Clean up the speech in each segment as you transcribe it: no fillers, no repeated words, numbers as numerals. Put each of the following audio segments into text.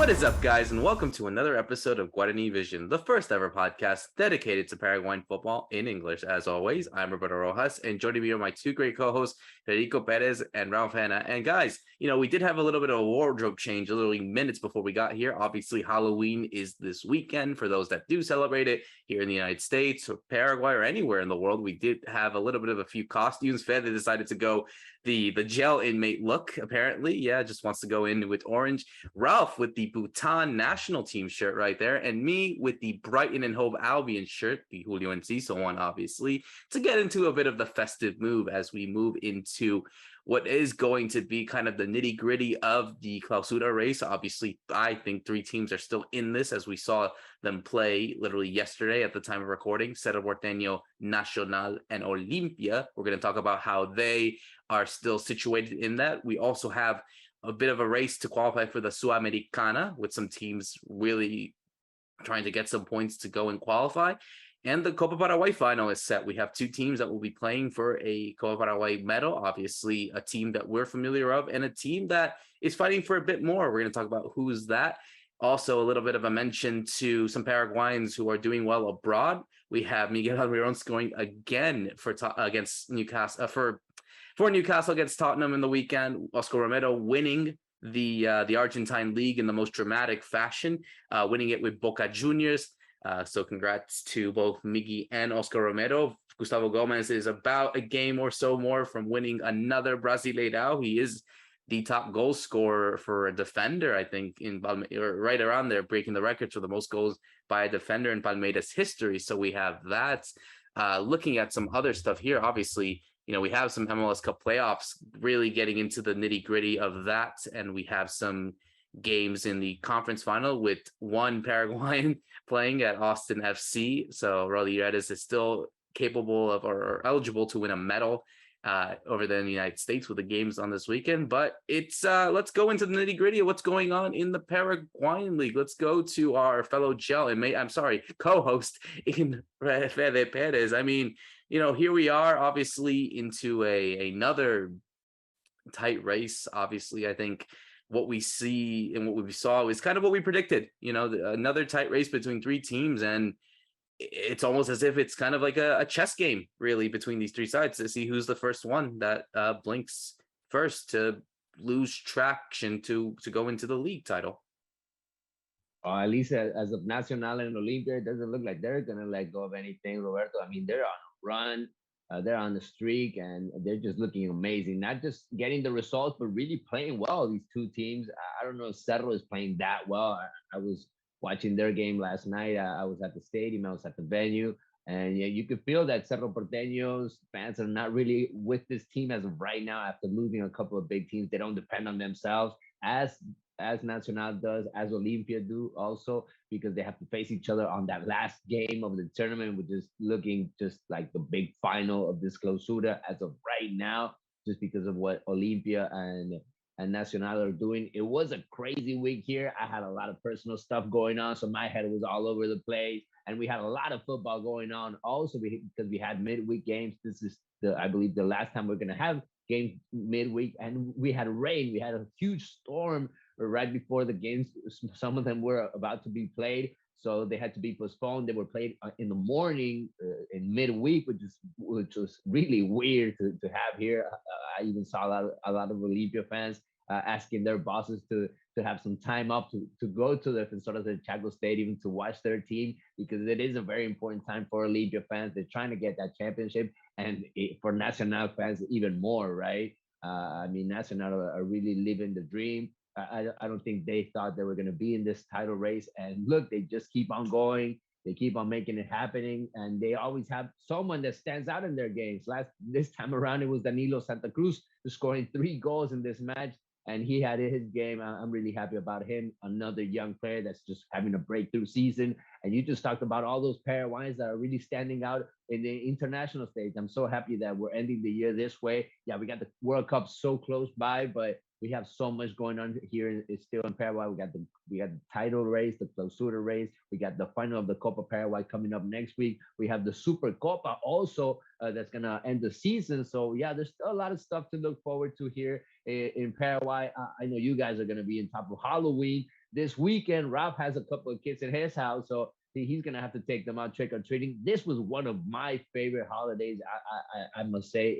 What is up, guys, and welcome to another episode of Guarani Vision, the first ever podcast dedicated to Paraguayan football in English. As always, I'm Roberto Rojas, and joining me are my two great co-hosts, Fede Perez and Ralph Hannah. And guys, we did have a little bit of a wardrobe change literally minutes before we got here. Obviously, Halloween is this weekend for those that do celebrate it here in the United States or Paraguay or anywhere in the world. We did have a little bit of a few costumes. Fede decided to go the jail inmate look, apparently. Yeah, just wants to go in with orange. Ralph with the Bhutan national team shirt right there, and me with the Brighton and Hove Albion shirt, the Julio Enciso one, obviously, to get into a bit of the festive move as we move into what is going to be kind of the nitty-gritty of the Clausura race. Obviously, I think three teams are still in this, as we saw them play literally yesterday at the time of recording: Cerro Porteño, Nacional, and Olimpia. We're going to talk about how they are still situated in that. We also have a bit of a race to qualify for the Sudamericana, with some teams really trying to get some points to go and qualify. And the Copa Paraguay final is set. We have two teams that will be playing for a Copa Paraguay medal. Obviously, a team that we're familiar of and a team that is fighting for a bit more. We're going to talk about who's that. Also, a little bit of a mention to some Paraguayans who are doing well abroad. We have Miguel Almiron going again against Newcastle for Newcastle against Tottenham in the weekend. Oscar Romero winning the Argentine league in the most dramatic fashion, winning it with Boca Juniors. So congrats to both Miggy and Oscar Romero. Gustavo Gomez is about a game or so more from winning another Brasileirão. He is the top goal scorer for a defender, I think, in right around there, breaking the records for the most goals by a defender in Palmeiras history. So we have that. Looking at some other stuff here, obviously, we have some MLS Cup playoffs really getting into the nitty gritty of that. And we have some games in the conference final with one Paraguayan playing at Austin FC. So Rodriguez is still capable of or eligible to win a medal over there in the United States with the games on this weekend. But it's let's go into the nitty gritty of what's going on in the Paraguayan League. Let's go to our fellow co-host in Fede Perez. I mean, here we are, obviously, into another tight race. Obviously, I think what we see and what we saw is kind of what we predicted. Another tight race between three teams, and it's almost as if it's kind of like a chess game, really, between these three sides to see who's the first one that blinks first to lose traction to go into the league title. At least as of Nacional and Olimpia, it doesn't look like they're going to let go of anything, Roberto. I mean, they're on a run, they're on the streak, and they're just looking amazing. Not just getting the results, but really playing well, these two teams. I don't know if Cerro is playing that well. I was watching their game last night. I was at the stadium, I was at the venue, and yeah, you could feel that Cerro Porteño's fans are not really with this team as of right now after losing a couple of big teams. They don't depend on themselves as Nacional does, as Olimpia do also, because they have to face each other on that last game of the tournament, which is looking just like the big final of this Clausura as of right now, just because of what Olimpia and Nacional are doing. It was a crazy week here. I had a lot of personal stuff going on, so my head was all over the place. And we had a lot of football going on also because we had midweek games. This is I believe the last time we're going to have games midweek, and we had rain. We had a huge storm right before the games. Some of them were about to be played, so they had to be postponed. They were played in the morning in midweek, which was really weird to have here. I even saw a lot of Olimpia fans asking their bosses to have some time up to go to the Defensores del Chaco Stadium to watch their team, because it is a very important time for Olimpia fans. They're trying to get that championship, and for Nacional fans even more, right? I mean, Nacional are really living the dream. I don't think they thought they were going to be in this title race, and look, they just keep on going. They keep on making it happening, and they always have someone that stands out in their games. This time around, it was Danilo Santa Cruz, who's scoring 3 goals in this match, and he had his game. I'm really happy about him. Another young player that's just having a breakthrough season. And you just talked about all those Paraguayans that are really standing out in the international stage. I'm so happy that we're ending the year this way. Yeah, we got the World Cup so close by, but we have so much going on here. It's still in Paraguay. We got the title race, the Clausura race. We got the final of the Copa Paraguay coming up next week. We have the Super Copa also that's gonna end the season. So yeah, there's still a lot of stuff to look forward to here in Paraguay. I know you guys are gonna be in top of Halloween. This weekend, Ralph has a couple of kids in his house, so he's gonna have to take them out trick or treating. This was one of my favorite holidays. I must say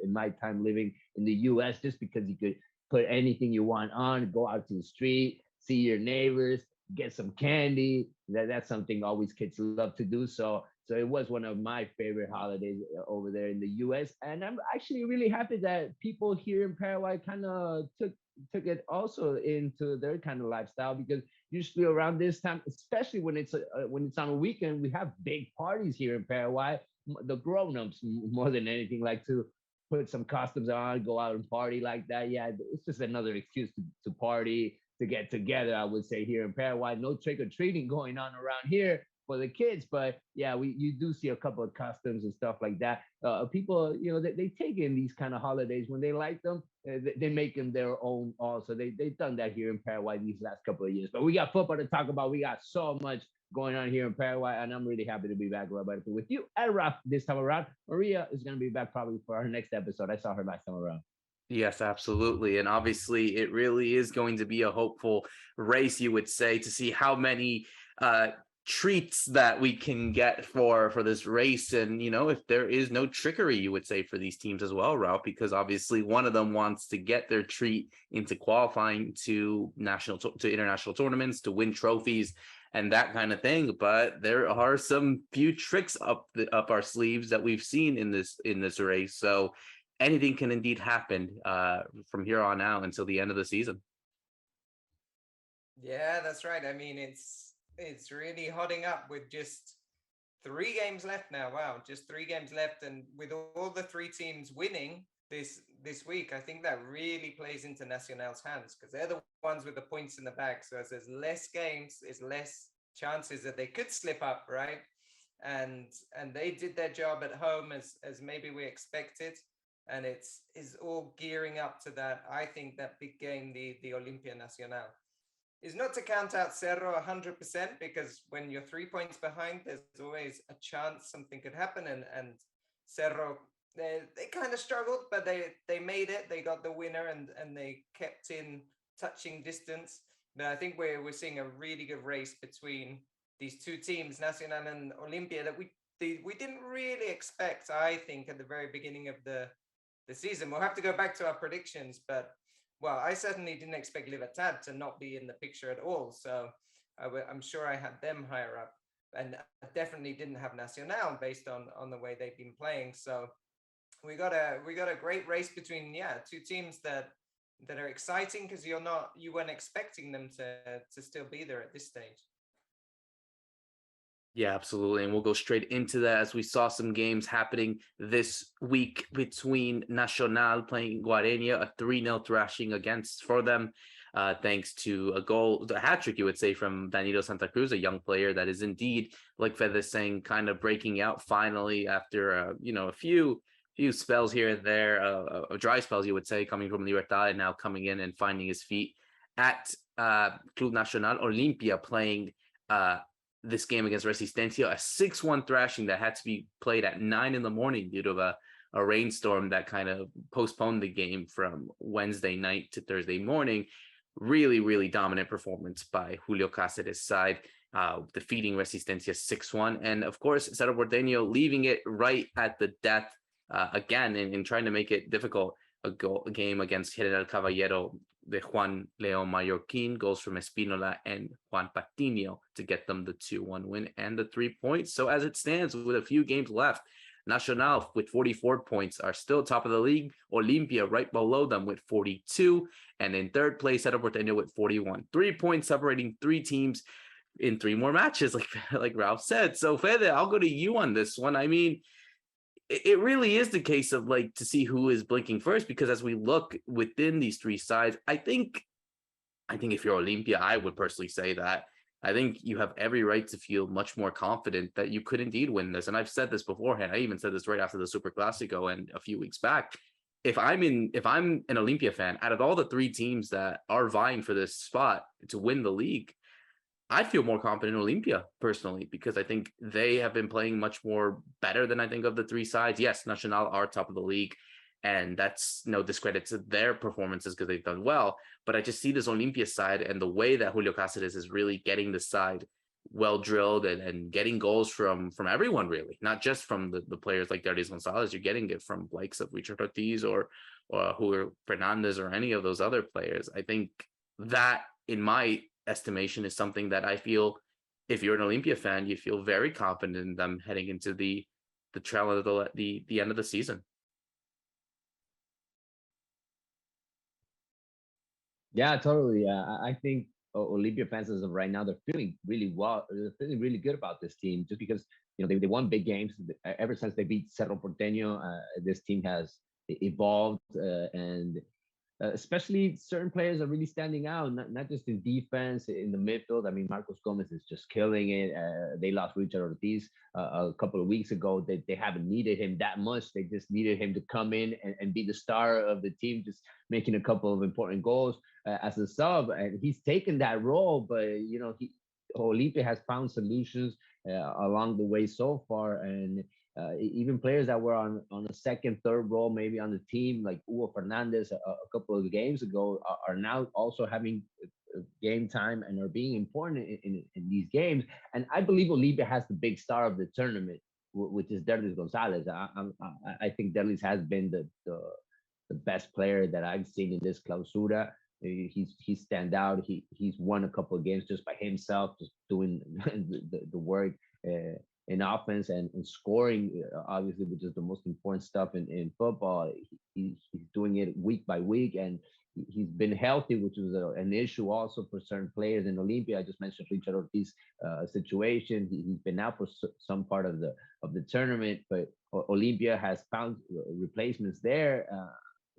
in my time living in the U.S. just because you could put anything you want on, go out to the street, see your neighbors, get some candy. That's something always kids love to do. So it was one of my favorite holidays over there in the U.S. And I'm actually really happy that people here in Paraguay kind of took it also into their kind of lifestyle, because usually around this time, especially when it's on a weekend, we have big parties here in Paraguay. The grown-ups more than anything like to put some costumes on, go out and party like that. Yeah, it's just another excuse to party, to get together. I would say here in Paraguay, no trick or treating going on around here for the kids, but yeah, you do see a couple of customs and stuff like that. People, they take in these kind of holidays when they like them. They make them their own. Also, they've done that here in Paraguay these last couple of years. But we got football to talk about. We got so much going on here in Paraguay, and I'm really happy to be back, Roberto, with you and Ralph this time around. Maria is going to be back probably for our next episode. I saw her last time around. Yes, absolutely. And obviously, it really is going to be a hopeful race, you would say, to see how many treats that we can get for this race. And, if there is no trickery, you would say, for these teams as well, Ralph, because obviously one of them wants to get their treat into qualifying to international tournaments, to win trophies and that kind of thing. But there are some few tricks up our sleeves that we've seen in this race. So anything can indeed happen from here on out until the end of the season. Yeah, that's right. I mean, it's really hotting up with just 3 games left now. Wow, just 3 games left, and with all the 3 teams winning this week, I think that really plays into Nacional's hands, because they're the ones with the points in the bag. So as there's less games, there's less chances that they could slip up, right? And they did their job at home as maybe we expected. And it's all gearing up to that. I think that big game, the Olimpia Nacional, is not to count out Cerro 100%, because when you're 3 points behind, there's always a chance something could happen. And Cerro, they kind of struggled, but they made it. They got the winner, and they kept in touching distance. But I think we're seeing a really good race between these 2 teams, Nacional and Olimpia, that we didn't really expect, I think, at the very beginning of the season. We'll have to go back to our predictions, but I certainly didn't expect Libertad to not be in the picture at all. So I'm sure I had them higher up, and I definitely didn't have Nacional based on the way they've been playing. So we got a great race between 2 teams that are exciting, because you weren't expecting them to still be there at this stage. Yeah, absolutely. And we'll go straight into that, as we saw some games happening this week between Nacional playing Guarani, a 3-0 thrashing for them, thanks to a hat trick, you would say, from Danilo Santa Cruz, a young player that is indeed, like Fede is saying, kind of breaking out finally after, a few spells here and there, dry spells, you would say, coming from Libertad, and now coming in and finding his feet at Club Nacional. Olimpia playing this game against Resistencia, a 6-1 thrashing that had to be played at 9 a.m. due to a rainstorm that kind of postponed the game from Wednesday night to Thursday morning. Really, really dominant performance by Julio Cáceres' side, defeating Resistencia 6-1. And of course, Cerro Porteño leaving it right at the death again, in trying to make it difficult. A game against General Caballero de Juan León Mallorquín, goals from Espinola and Juan Patiño to get them the 2-1 win and the 3 points. So as it stands, with a few games left, Nacional with 44 points are still top of the league. Olimpia right below them with 42. And in third place, Cerro Porteño with 41. 3 points separating 3 teams in 3 more matches, like Ralph said. So Fede, I'll go to you on this one. I mean, it really is the case of to see who is blinking first, because as we look within these 3 sides, I think if you're Olimpia, I would personally say that I think you have every right to feel much more confident that you could indeed win this. And I've said this beforehand. I even said this right after the Super Clásico and a few weeks back. If I'm an Olimpia fan, out of all the 3 teams that are vying for this spot to win the league, I feel more confident in Olimpia personally, because I think they have been playing much more better than I think of the 3 sides. Yes, Nacional are top of the league. And that's no discredit to their performances because they've done well. But I just see this Olympia side and the way that Julio Cáceres is really getting the side well drilled and getting goals from everyone, really, not just from the players like Darius Gonzalez. You're getting it from likes of Richard Ortiz or Julio Fernandez or any of those other players. I think that, in my estimation, is something that I feel, if you're an Olympia fan, you feel very confident in them heading into the trail of the end of the season. Yeah, totally. I think Olympia fans as of right now, they're feeling really well. They're feeling really good about this team just because, they won big games ever since they beat Cerro Porteño. This team has evolved, and especially certain players are really standing out, not just in defense, in the midfield. I mean, Marcos Gomez is just killing it. They lost Richard Ortiz a couple of weeks ago. They haven't needed him that much. They just needed him to come in and be the star of the team, just making a couple of important goals as a sub. And he's taken that role, but, Olipe has found solutions along the way so far. And even players that were on the second, third role, maybe on the team, like Hugo Fernandez a couple of games ago, are now also having game time and are being important in these games. And I believe Olive has the big star of the tournament, which is Derlis Gonzalez. I think Derlis has been the best player that I've seen in this Clausura. He's stand out. He's won a couple of games just by himself, just doing the work. In offense and scoring, obviously, which is the most important stuff in football. He's doing it week by week, and he's been healthy, which was an issue also for certain players in Olympia. I just mentioned Richard Ortiz situation. He's been out for some part of the tournament, but Olympia has found replacements there.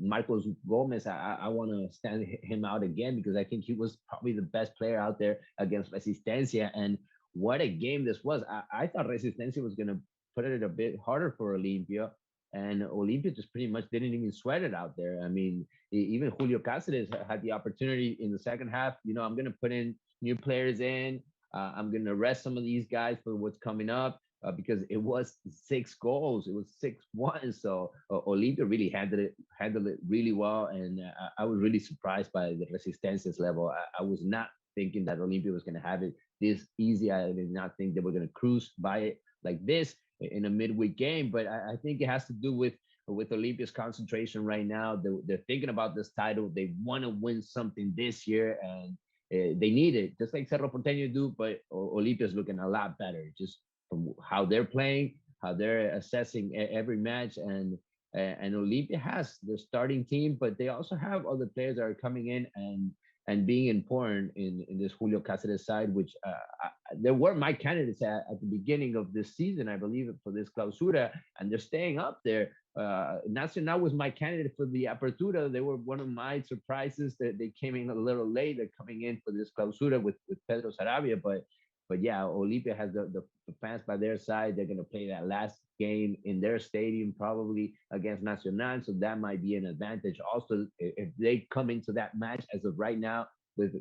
Marcos Gomez, I want to stand him out again because I think he was probably the best player out there against Resistencia. And what a game this was. I thought Resistencia was going to put it a bit harder for Olimpia, and Olimpia just pretty much didn't even sweat it out there. I mean, even Julio Cáceres had the opportunity in the second half. I'm going to put in new players in. I'm going to rest some of these guys for what's coming up because it was 6 goals. It was 6-1. So Olimpia really handled it really well, and I was really surprised by the Resistencia's level. I was not thinking that Olimpia was going to have it this easy. I did not think they were going to cruise by it like this in a midweek game. But I think it has to do with Olympia's concentration right now. They're thinking about this title. They want to win something this year, and they need it, just like Cerro Porteño do. But Olympia's looking a lot better, just from how they're playing, how they're assessing every match, and Olimpia has their starting team, but they also have other players that are coming in and being important in this Julio Cáceres side, which they were my candidates at the beginning of this season, I believe, for this Clausura, and they're staying up there. Nacional was my candidate for the Apertura. They were one of my surprises that they came in a little late. They're coming in for this Clausura with Pedro Sarabia, but yeah, Olimpia has the fans by their side. They're going to play that last game in their stadium, probably against Nacional. So that might be an advantage. Also, if they come into that match as of right now with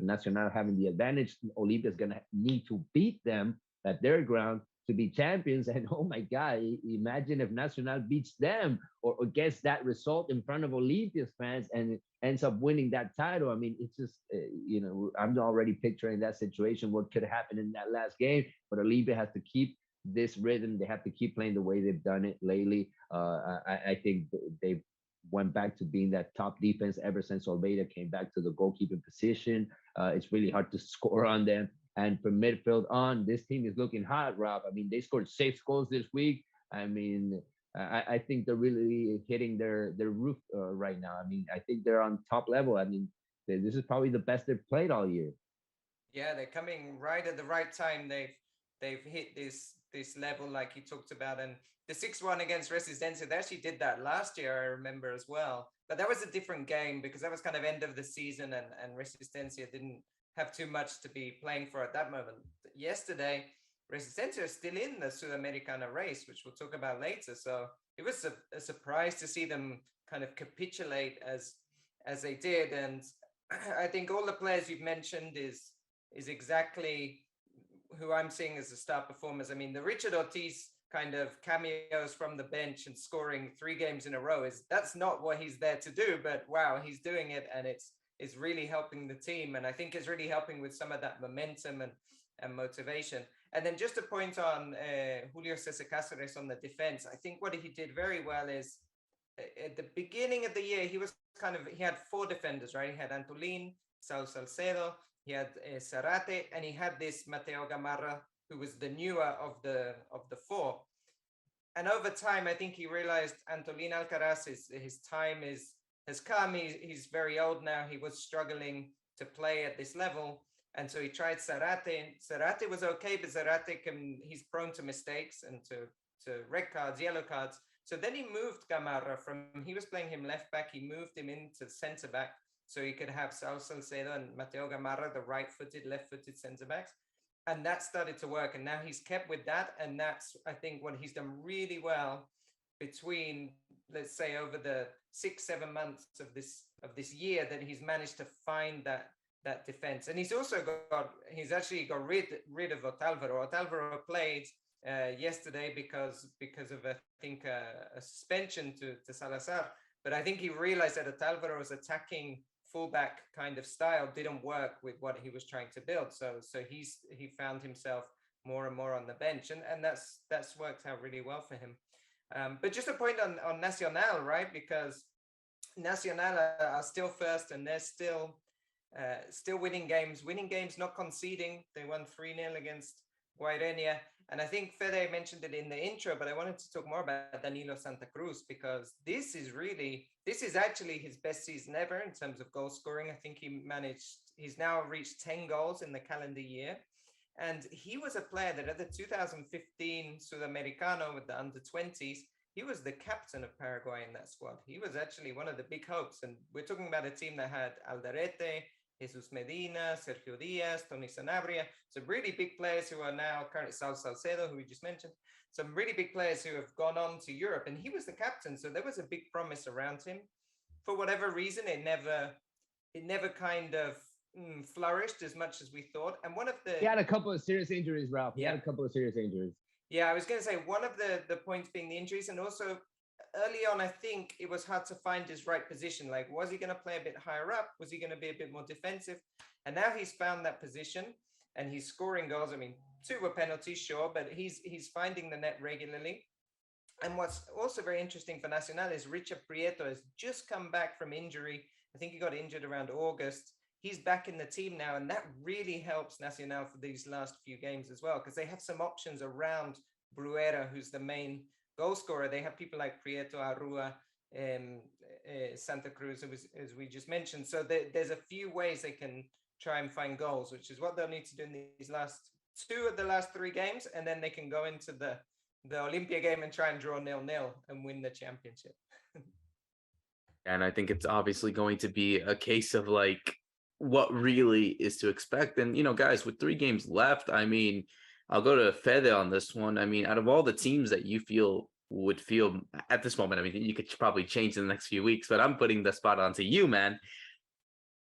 Nacional having the advantage, Olimpia is going to need to beat them at their ground to be champions. And oh my God, imagine if Nacional beats them or gets that result in front of Olympia's fans and ends up winning that title. I mean, it's just, I'm already picturing that situation, what could happen in that last game. But Olympia has to keep this rhythm. They have to keep playing the way they've done it lately. I think they went back to being that top defense ever since Olveda came back to the goalkeeping position. It's really hard to score on them. And from midfield on, this team is looking hot, Rob. I mean, they scored 6 goals this week. I mean, I think they're really hitting their roof right now. I mean, I think they're on top level. I mean, this is probably the best they've played all year. Yeah, they're coming right at the right time. They've hit this level like you talked about, and the 6-1 against Resistencia, they actually did that last year, I remember as well. But that was a different game because that was kind of end of the season, and Resistencia didn't have too much to be playing for at that moment. Yesterday, Resistencia is still in the Sudamericana race, which we'll talk about later. So it was a surprise to see them kind of capitulate as they did. And I think all the players you've mentioned is exactly who I'm seeing as the star performers. I mean, the Richard Ortiz kind of cameos from the bench and scoring 3 games in a row. That's not what he's there to do, but wow, he's doing it, and it's really helping the team, and I think it's really helping with some of that momentum and motivation. And then just to point on Julio César Cáceres on the defense, I think what he did very well is at the beginning of the year, he had 4 defenders, right? He had Antolin, Saul Salcedo, he had Zarate, and he had this Mateo Gamarra, who was the newer of the 4. And over time, I think he realized Antolin Alcaraz, his time has come. He's very old now. He was struggling to play at this level. And so he tried Zarate. Zarate was okay, but Zarate he's prone to mistakes and to red cards, yellow cards. So then he moved Gamarra he was playing him left back, he moved him into center back so he could have Saul Salcedo and Mateo Gamarra, the right-footed, left-footed center backs. And that started to work. And now he's kept with that. And that's, I think, what he's done really well between, let's say, over the 6-7 months of this year, that he's managed to find that defense. And he's actually got rid of Otálvaro. Otálvaro played yesterday because of, I think, a suspension to Salazar. But I think he realized that Otálvaro's attacking fullback kind of style didn't work with what he was trying to build. So he found himself more and more on the bench, and that's worked out really well for him. But just a point on Nacional, right? Because Nacional are still first, and they're still winning games, not conceding. They won 3-0 against Guarani. And I think Fede mentioned it in the intro, but I wanted to talk more about Danilo Santa Cruz, because this is actually his best season ever in terms of goal scoring. I think he's now reached 10 goals in the calendar year. And he was a player that at the 2015 Sudamericano with the under-20s, he was the captain of Paraguay in that squad. He was actually one of the big hopes. And we're talking about a team that had Alderete, Jesus Medina, Sergio Diaz, Tony Sanabria, some really big players who are now currently Saul Salcedo, who we just mentioned, some really big players who have gone on to Europe, and he was the captain. So there was a big promise around him. For whatever reason, it never kind of flourished as much as we thought. And he had a couple of serious injuries, Ralph. He had a couple of serious injuries. Yeah, I was going to say one of the points being the injuries, and also early on, I think it was hard to find his right position. Like, was he going to play a bit higher up? Was he going to be a bit more defensive? And now he's found that position, and he's scoring goals. I mean, 2 were penalties, sure, but he's finding the net regularly. And what's also very interesting for Nacional is Richard Prieto has just come back from injury. I think he got injured around August. He's back in the team now, and that really helps Nacional for these last few games as well, because they have some options around Bruera, who's the main goal scorer. They have people like Prieto, Arrua, Santa Cruz, as we just mentioned. So there's a few ways they can try and find goals, which is what they'll need to do in these last 2 of the last 3 games, and then they can go into the Olympia game and try and draw 0-0 and win the championship. And I think it's obviously going to be a case of like what really is to expect. And, guys, with 3 games left, I mean, I'll go to Fede on this one. I mean, out of all the teams that you would feel at this moment, I mean, you could probably change in the next few weeks, but I'm putting the spot onto you, man.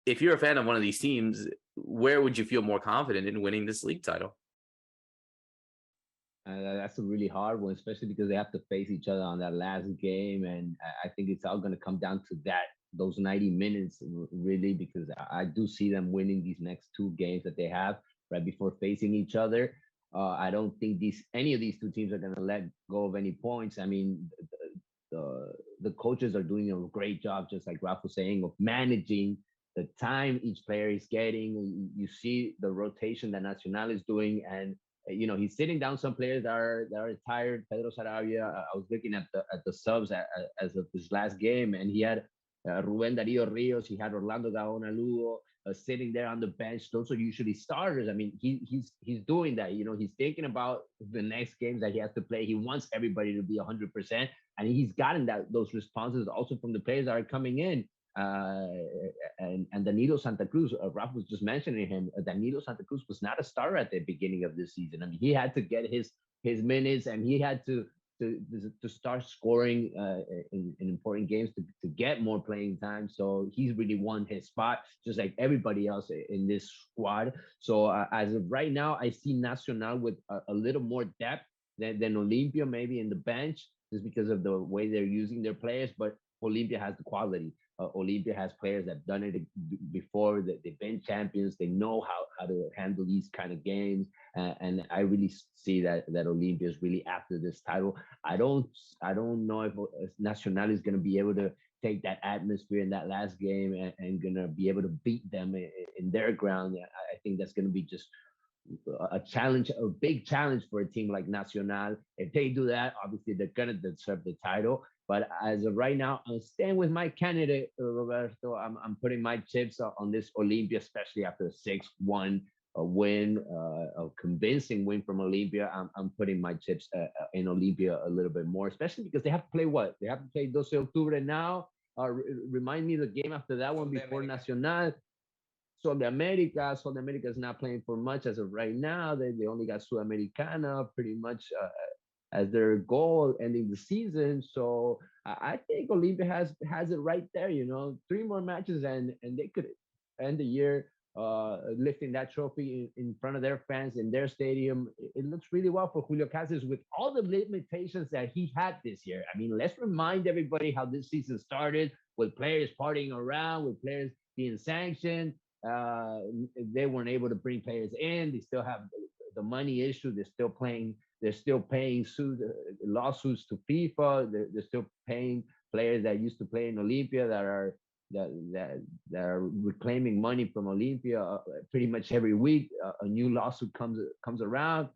If you're a fan of one of these teams, where would you feel more confident in winning this league title? That's a really hard one, especially because they have to face each other on that last game. And I think it's all going to come down to those 90 minutes, really, because I do see them winning these next 2 games that they have right before facing each other. I don't think any of these 2 teams are going to let go of any points. I mean, the coaches are doing a great job, just like Ralph was saying, of managing the time each player is getting. You see the rotation that Nacional is doing, and he's sitting down some players that are tired. Pedro Sarabia, I was looking at the subs as of this last game, and he had Rubén Darío Ríos, he had Orlando Gaona Lugo sitting there on the bench. Those are usually starters. I mean, he's doing that. He's thinking about the next games that he has to play. He wants everybody to be 100%, and he's gotten those responses also from the players that are coming in. And Danilo Santa Cruz, Ralph was just mentioning him. Danilo Santa Cruz was not a starter at the beginning of this season. I mean, he had to get his minutes, and he had to start scoring in important games to get more playing time. So he's really won his spot, just like everybody else in this squad. So as of right now, I see Nacional with a little more depth. than Olimpia, maybe in the bench, just because of the way they're using their players. But Olimpia has the quality. Olympia has players that have done it before. That they've been champions. They know how to handle these kind of games, and I really see that Olympia is really after this title. I don't know if Nacional is going to be able to take that atmosphere in that last game and going to be able to beat them in their ground. I think that's going to be just a challenge, a big challenge for a team like Nacional. If they do that, obviously they're gonna deserve the title. But as of right now, I'm staying with my candidate, Roberto. I'm putting my chips on this Olympia, especially after a 6-1 win, a convincing win from Olympia. I'm putting my chips in Olympia a little bit more, especially because they have to play what? They have to play 12 Octubre now. Remind me the game after that one before Nacional. Sol de America. Sol de America is not playing for much as of right now. They only got Sudamericana pretty much as their goal ending the season. So I think Olympia has it right there. 3 more matches and they could end the year lifting that trophy in front of their fans in their stadium. It looks really well for Julio Casas with all the limitations that he had this year. I mean, let's remind everybody how this season started with players partying around, with players being sanctioned. They weren't able to bring players in. They still have the money issue. They're still playing. They're still paying lawsuits to FIFA. They're still paying players that used to play in Olympia that are reclaiming money from Olympia pretty much every week. A new lawsuit comes around.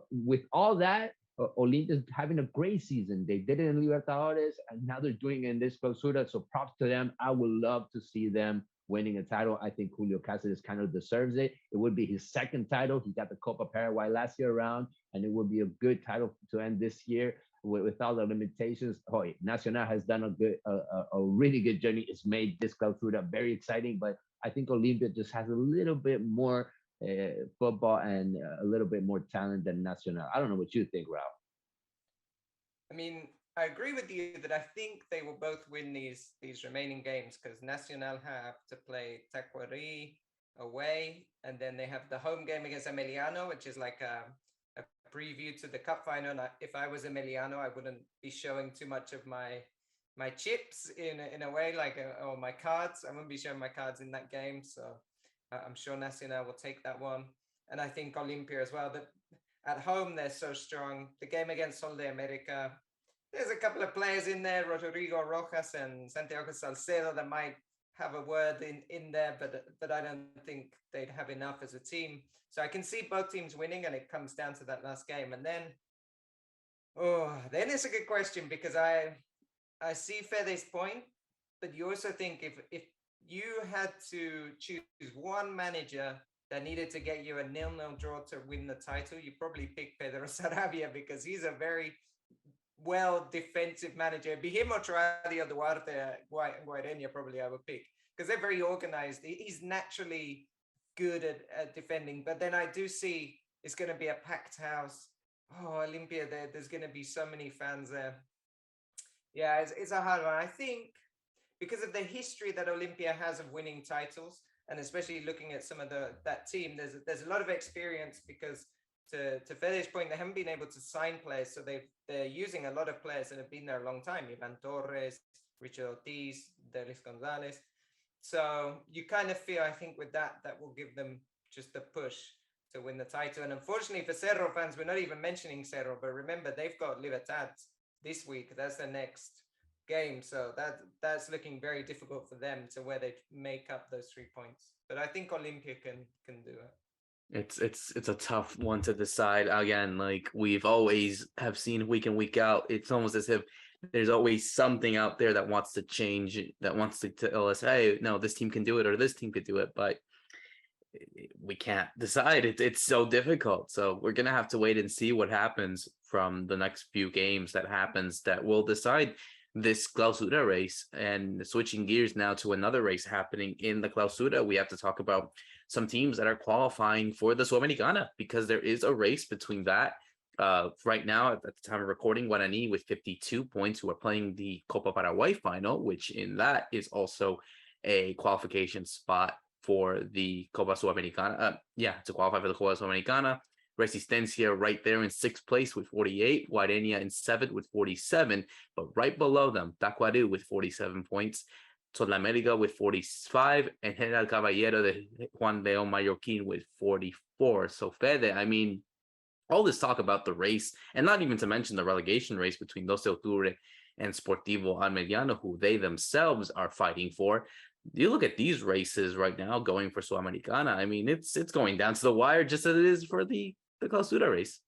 With all that, Olympia is having a great season. They did it in Libertadores, and now they're doing it in this Clausura. So props to them. I would love to see them winning a title. I think Julio Casas kind of deserves it. It would be his second title. He got the Copa Paraguay last year around, and it would be a good title to end this year with all the limitations. Nacional has done a really good journey. It's made this Clausura very exciting, but I think Olympia just has a little bit more football and a little bit more talent than Nacional. I don't know what you think, Ralph. I mean, I agree with you that I think they will both win these remaining games because Nacional have to play Tacuary away, and then they have the home game against Emiliano, which is like a preview to the cup final. And if I was Emiliano, I wouldn't be showing too much of my chips in a way, like or my cards. I wouldn't be showing my cards in that game. So I'm sure Nacional will take that one. And I think Olympia as well. That at home they're so strong. The game against Sol de America, there's a couple of players in there, Roberto Rojas and Santiago Salcedo, that might have a word in there, but I don't think they'd have enough as a team. So I can see both teams winning, and it comes down to that last game. And then it's a good question because I see Fede's point, but you also think if you had to choose one manager that needed to get you a 0-0 draw to win the title, you probably pick Pedro Sarabia because he's a very well defensive manager. It'd be him or Tradio Duarte, Guarani probably I would pick because they're very organized. He's naturally good at defending, but then I do see it's going to be a packed house. Olympia, there's going to be so many fans there. Yeah, it's a hard one. I think because of the history that Olympia has of winning titles, and especially looking at some of that team, there's a lot of experience because to Fede's point, they haven't been able to sign players, so they're using a lot of players that have been there a long time. Ivan Torres, Richard Ortiz, Delis Gonzalez. So you kind of feel, I think, with that will give them just a push to win the title. And unfortunately for Cerro fans, we're not even mentioning Cerro, but remember they've got Libertad this week. That's their next game, so that's looking very difficult for them to where they make up those 3 points. But I think Olympia can do it. It's a tough one to decide. Again, like we've always have seen week in, week out, it's almost as if there's always something out there that wants to change, that wants to tell us, hey, no, this team can do it or this team could do it, but we can't decide. It's so difficult. So we're gonna have to wait and see what happens from the next few games that will decide this Clausura race. And switching gears now to another race happening in the Clausura, we have to talk about some teams that are qualifying for the Sudamericana because there is a race between that. Right now, at the time of recording, Guarani with 52 points, who are playing the Copa Paraguay final, which in that is also a qualification spot for the Copa Sudamericana. To qualify for the Copa Sudamericana. Resistencia right there in sixth place with 48. Guarania in seventh with 47. But right below them, Tacuarembó with 47 points. Sudamérica with 45, and General Caballero de Juan León Mallorquín with 44. So, Fede, I mean, all this talk about the race, and not even to mention the relegation race between 12 de Octubre and Sportivo Almeriano, who they themselves are fighting for. You look at these races right now going for Sudamericana. I mean, it's going down to the wire just as it is for the Clausura race.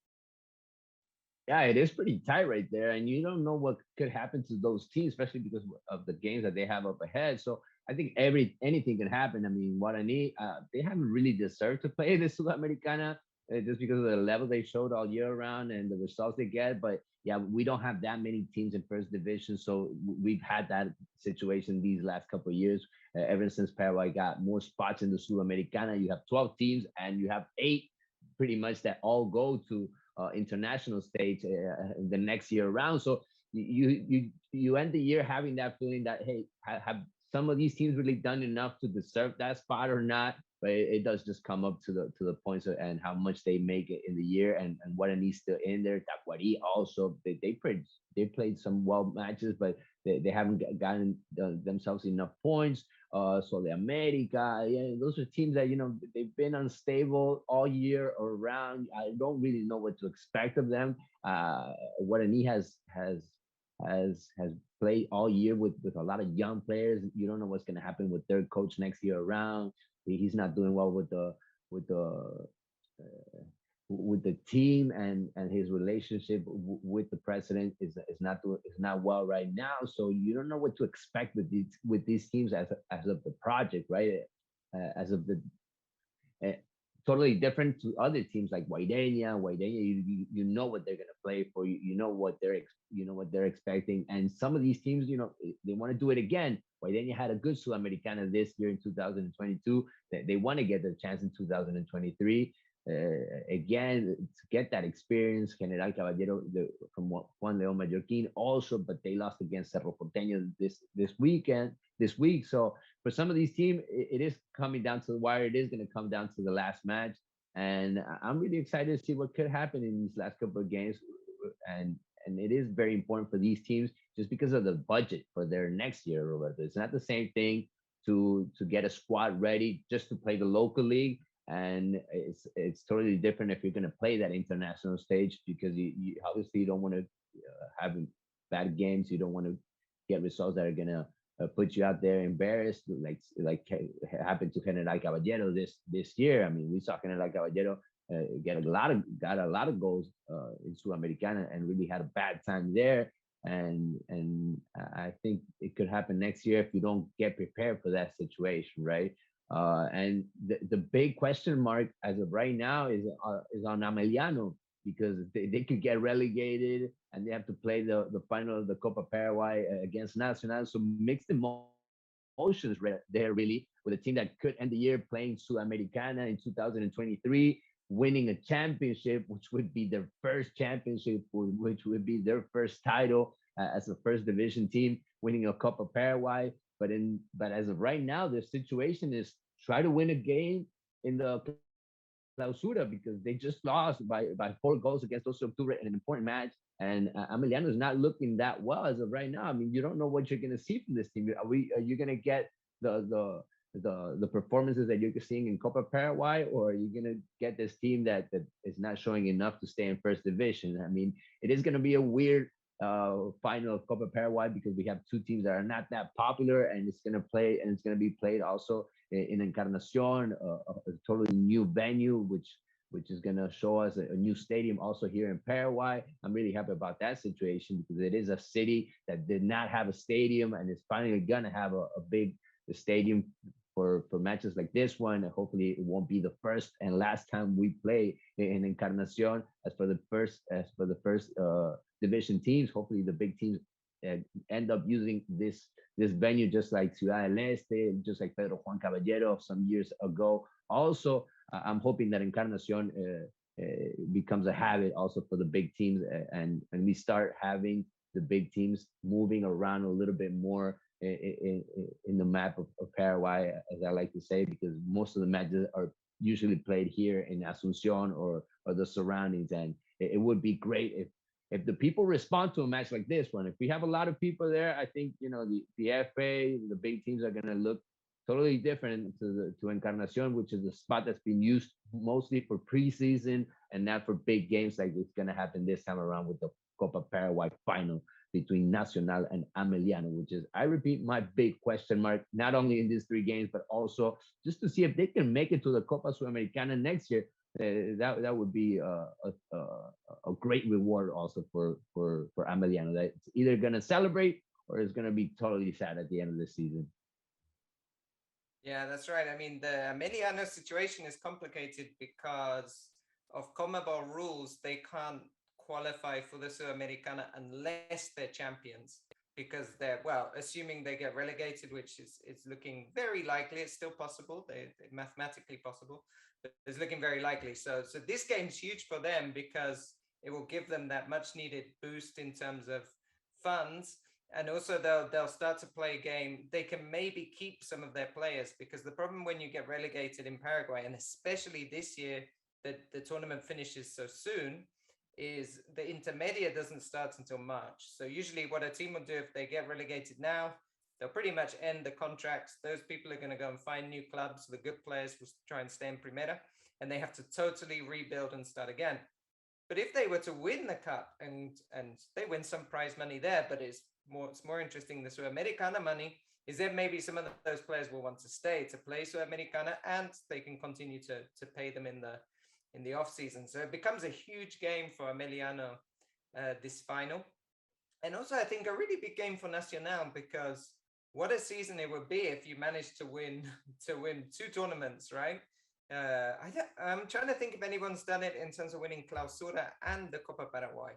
Yeah, it is pretty tight right there, and you don't know what could happen to those teams, especially because of the games that they have up ahead. So I think anything can happen. I mean, Guarani, they haven't really deserved to play the Sudamericana just because of the level they showed all year around and the results they get. But yeah, we don't have that many teams in first division, so we've had that situation these last couple of years. Ever since Paraguay got more spots in the Sudamericana, you have 12 teams and you have 8 pretty much that all go to international stage the next year around. So you end the year having that feeling that, hey, have some of these teams really done enough to deserve that spot or not? But it does just come up to the points and how much they make it in the year and what it needs to in there. Tacuari also they played some well matches, but they haven't gotten themselves enough points. So the America, yeah, those are teams that they've been unstable all year around. I don't really know what to expect of them. Guarani has played all year with a lot of young players. You don't know what's going to happen with their coach next year around. He's not doing well with the team, and his relationship with the president is not well right now. So you don't know what to expect with these teams as of the project, right? As of the totally different to other teams like Guaidenia. You know what they're gonna play for. You know what they're expecting. And some of these teams, they want to do it again. Guaidenia had a good Sudamericana this year in 2022. They want to get the chance in 2023. Again, to get that experience. General Caballero from Juan León Mallorquín also, but they lost against Cerro Porteño this week. So for some of these teams, it is coming down to the wire. It is going to come down to the last match, and I'm really excited to see what could happen in these last couple of games. And it is very important for these teams just because of the budget for their next year, Roberto. It's not the same thing to get a squad ready just to play the local league, and it's totally different if you're going to play that international stage, because you obviously you don't want to have bad games. You don't want to get results that are going to put you out there embarrassed, like happened to General Caballero this year. I mean, we saw General Caballero got a lot of goals in Sudamericana and really had a bad time there. And I think it could happen next year if you don't get prepared for that situation, right? And the big question mark as of right now is on Ameliano, because they could get relegated and they have to play the final of the Copa Paraguay against Nacional. So mixed emotions there, really, with a team that could end the year playing Sudamericana in 2023, winning a championship, which would be their first championship, which would be their first title as a first division team, winning a Copa Paraguay. But as of right now, their situation is try to win a game in the Clausura, because they just lost by 4 goals against 12 de Octubre in an important match. And Ameliano is not looking that well as of right now. I mean, you don't know what you're going to see from this team. Are you going to get the performances that you're seeing in Copa Paraguay, or are you going to get this team that is not showing enough to stay in first division? I mean, it is going to be a weird final of Copa Paraguay, because we have 2 teams that are not that popular, and it's going to be played also in Encarnacion, a totally new venue, which is going to show us a new stadium also here in Paraguay. I'm really happy about that situation, because it is a city that did not have a stadium, and it's finally going to have a big stadium for matches like this one. And hopefully it won't be the first and last time we play in Encarnacion as for the first division teams. Hopefully the big teams end up using this venue, just like Ciudad del Este, just like Pedro Juan Caballero some years ago. Also, I'm hoping that Encarnacion becomes a habit also for the big teams, and we start having the big teams moving around a little bit more in the map of Paraguay, as I like to say, because most of the matches are usually played here in Asuncion or the surroundings. And it would be great if the people respond to a match like this one. If we have a lot of people there, I think, the FA, the big teams are going to look totally different to Encarnacion, which is a spot that's been used mostly for preseason and not for big games like it's going to happen this time around with the Copa Paraguay final between Nacional and Ameliano, which is, I repeat, my big question mark, not only in these 3 games, but also just to see if they can make it to the Copa Sudamericana next year. That would be a great reward also for Ameliano. That it's either going to celebrate or it's going to be totally sad at the end of the season. Yeah, that's right. I mean, the Ameliano situation is complicated because of CONMEBOL rules. They can't qualify for the Sudamericana unless they're champions, because they're, well, assuming they get relegated, which is looking very likely. It's still possible. They're mathematically possible, but it's looking very likely. So this game's huge for them because it will give them that much needed boost in terms of funds. And also they'll start to play a game. They can maybe keep some of their players, because the problem when you get relegated in Paraguay, and especially this year that the tournament finishes so soon, is the intermedia doesn't start until March. So usually what a team will do if they get relegated now, they'll pretty much end the contracts. Those people are going to go and find new clubs. The good players will try and stay in Primera, and they have to totally rebuild and start again. But if they were to win the cup and they win some prize money there, but it's more interesting, the Sudamericana money, is that maybe some of those players will want to stay to play Sudamericana, and they can continue to pay them in the off season. So it becomes a huge game for Ameliano, this final. And also I think a really big game for Nacional, because what a season it would be if you managed to win 2 tournaments, right? I'm trying to think if anyone's done it in terms of winning Clausura and the Copa Paraguay.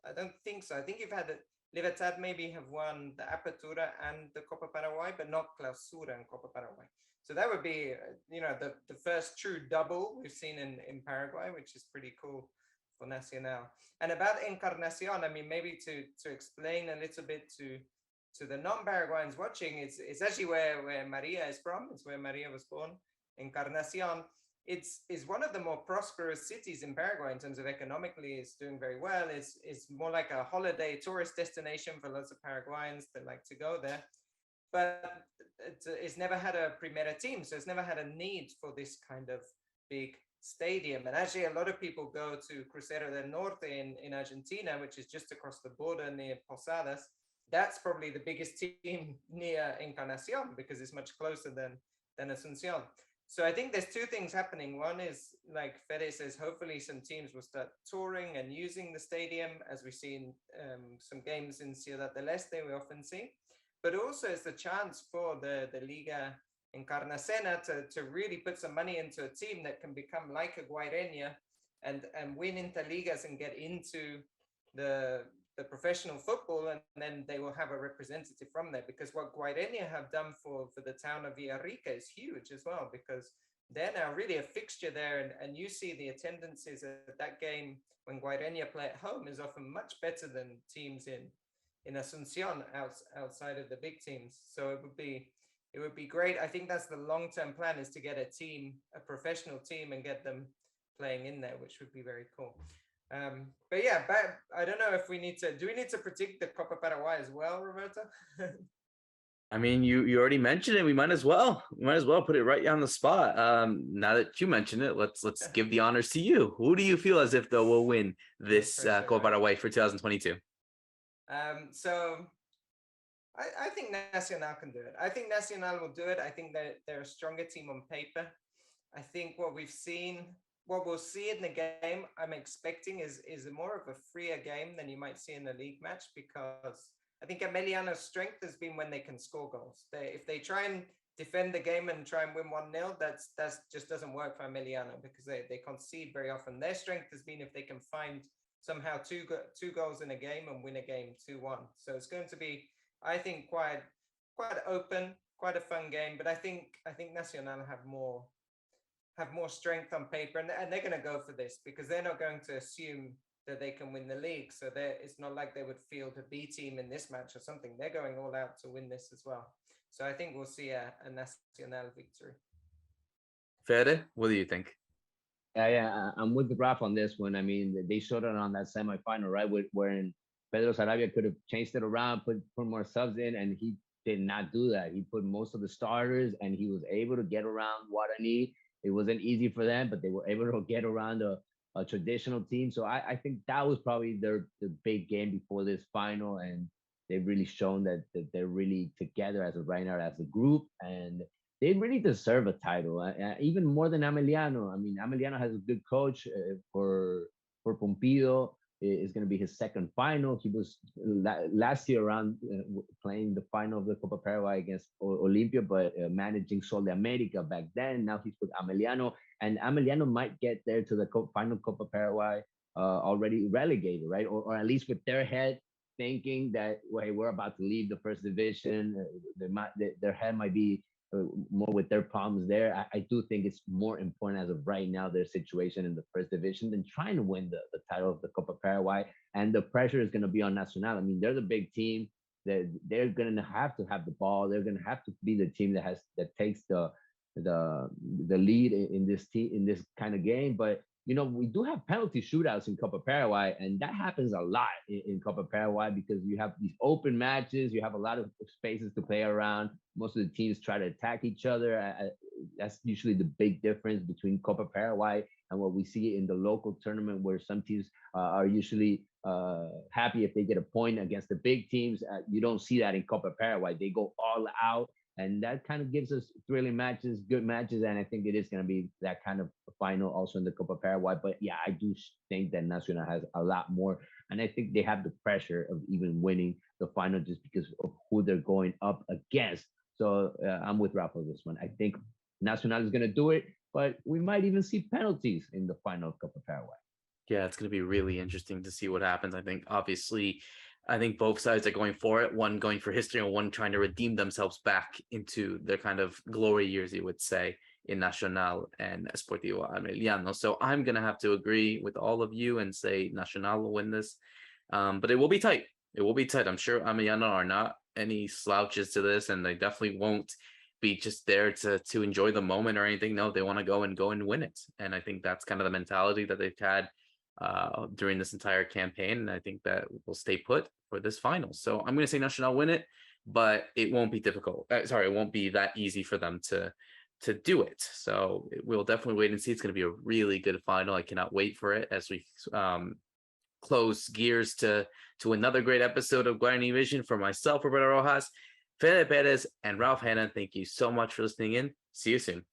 I don't think so. I think you've had Libertad maybe have won the Apertura and the Copa Paraguay, but not Clausura and Copa Paraguay. So that would be, the first true double we've seen in Paraguay, which is pretty cool for Nacional. And about Encarnacion, I mean, maybe to explain a little bit to the non-Paraguayans watching, it's actually where Maria is from. It's where Maria was born. Encarnacion. It's one of the more prosperous cities in Paraguay in terms of economically. It's doing very well. It's more like a holiday tourist destination for lots of Paraguayans that like to go there. But it's never had a Primera team, so it's never had a need for this kind of big stadium. And actually, a lot of people go to Crucero del Norte in Argentina, which is just across the border near Posadas. That's probably the biggest team near Encarnacion because it's much closer than Asuncion. So I think there's 2 things happening. One is, like Fede says, hopefully some teams will start touring and using the stadium, as we've seen some games in Ciudad del Este we often see. But also it's the chance for the Liga Encarnacena to really put some money into a team that can become like a Guaireña and win interligas and get into the professional football, and then they will have a representative from there. Because what Guaireña have done for the town of Villarrica is huge as well, because they're now really a fixture there, and you see the attendances at that game when Guaireña play at home is often much better than teams in Asuncion outside of the big teams. So it would be great. I think that's the long-term plan, is to get a professional team and get them playing in there, which would be very cool. But yeah, I don't know if we need to predict the Copa Paraguay as well, Roberto? I mean, you already mentioned it. We might as well put it right on the spot. Now that you mentioned it, let's give the honors to you. Who do you feel as if though will win this Copa Paraguay for 2022? So I think Nacional can do it. I think Nacional will do it. I think that they're a stronger team on paper. I think what we'll see in the game, I'm expecting is more of a freer game than you might see in a league match, because I think Ameliano's strength has been when they can score goals. If they try and defend the game and try and win 1-0, that's just doesn't work for Ameliano, because they concede very often. Their strength has been if they can find somehow two goals in a game and win a game 2-1. So it's going to be, I think, quite open, quite a fun game. But I think Nacional have more strength on paper, and they're going to go for this, because they're not going to assume that they can win the league. So it's not like they would field a B team in this match or something. They're going all out to win this as well. So I think we'll see a Nacional victory. Fede, what do you think? I'm with Ralph on this one. I mean, they showed it on that semifinal, right? Wherein Pedro Sarabia could have changed it around, put more subs in, and he did not do that. He put most of the starters, and he was able to get around Guarani. It wasn't easy for them, but they were able to get around a traditional team. So I think that was probably the big game before this final, and they've really shown that they're really together as of right now as a group, and they really deserve a title, even more than Ameliano. I mean, Ameliano has a good coach for Pompido. It's going to be his second final. He was last year around playing the final of the Copa Paraguay against Olimpia, but managing Sol de America back then. Now he's with Ameliano, and Ameliano might get there to the final Copa Paraguay already relegated, right? Or at least with their head thinking that, well, hey, we're about to leave the first division. Their head might be more with their problems there. I do think it's more important as of right now, their situation in the first division, than trying to win the title of the Copa Paraguay. And the pressure is going to be on Nacional. I mean, they're the big team. They're going to have the ball. They're going to have to be the team that takes the lead in this team, in this kind of game. But we do have penalty shootouts in Copa Paraguay, and that happens a lot in Copa Paraguay because you have these open matches. You have a lot of spaces to play around. Most of the teams try to attack each other. That's usually the big difference between Copa Paraguay and what we see in the local tournament, where some teams are usually happy if they get a point against the big teams. You don't see that in Copa Paraguay. They go all out. And that kind of gives us thrilling matches, good matches. And I think it is going to be that kind of final also in the Copa Paraguay. But yeah, I do think that Nacional has a lot more. And I think they have the pressure of even winning the final just because of who they're going up against. So I'm with Rafa on this one. I think Nacional is going to do it, but we might even see penalties in the final of Copa Paraguay. Yeah, it's going to be really interesting to see what happens. I think both sides are going for it, one going for history and one trying to redeem themselves back into their kind of glory years, you would say, in Nacional and Sportivo Ameliano. So I'm going to have to agree with all of you and say Nacional will win this. But it will be tight. It will be tight. I'm sure Ameliano are not any slouches to this, and they definitely won't be just there to enjoy the moment or anything. No, they want to go and win it. And I think that's kind of the mentality that they've had during this entire campaign, and I think that will stay put for this final. So I'm going to say Nacional win it, but it won't be difficult. It won't be that easy for them to do it. So we'll definitely wait and see. It's going to be a really good final. I cannot wait for it as we close gears to another great episode of Guarani Vision. For myself, Roberto Rojas, Fede Perez, and Ralph Hannah, thank you so much for listening in. See you soon.